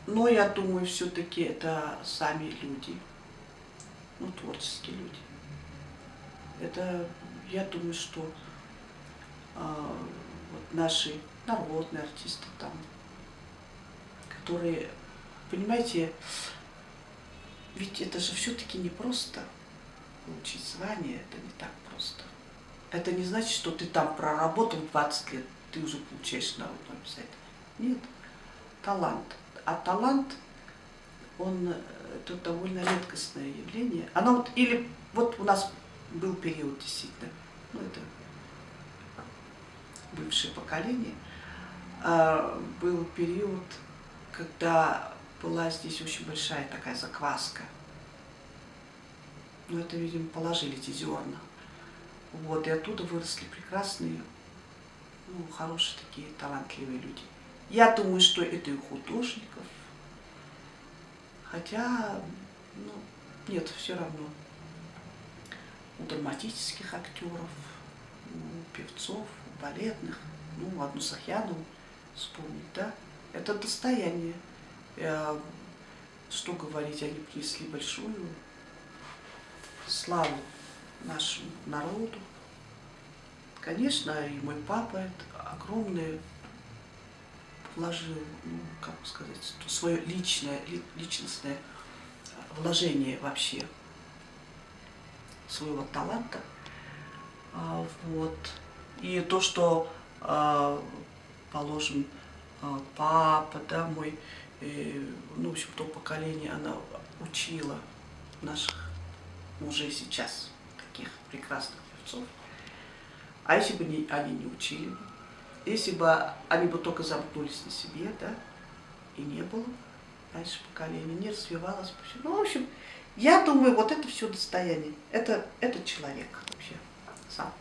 Но я думаю, все-таки это сами люди, ну, творческие люди. Это, я думаю, что вот наши народные артисты там, которые, понимаете, ведь это же все-таки не просто получить звание, это не так просто. Это не значит, что ты там проработал 20 лет, ты уже получаешь народную обязательно. Нет, талант. А талант, он это довольно редкостное явление. Оно вот, или вот у нас был период действительно, ну это бывшее поколение, был период, когда была здесь очень большая такая закваска. Ну это, видимо, положили эти зерна. Вот, и оттуда выросли прекрасные, ну, хорошие такие талантливые люди. Я думаю, что это и у художников, хотя, ну, нет, все равно. У драматических актеров, у певцов, у балетных, ну, одну Сахьянову вспомнить, да, это достояние. Что говорить, они принесли большую славу нашему народу. Конечно, и мой папа это огромное вложил, ну, как сказать, свое личностное вложение вообще своего таланта. Вот. И то, что, положим, папа, да, мой, ну, в общем, то поколение, она учила наших мужей сейчас, таких прекрасных певцов. А если бы они не учили, если бы они бы только замкнулись на себе, да, и не было дальше поколения, не развивалось бы все. Ну, в общем, я думаю, вот это все достояние. Это человек вообще сам.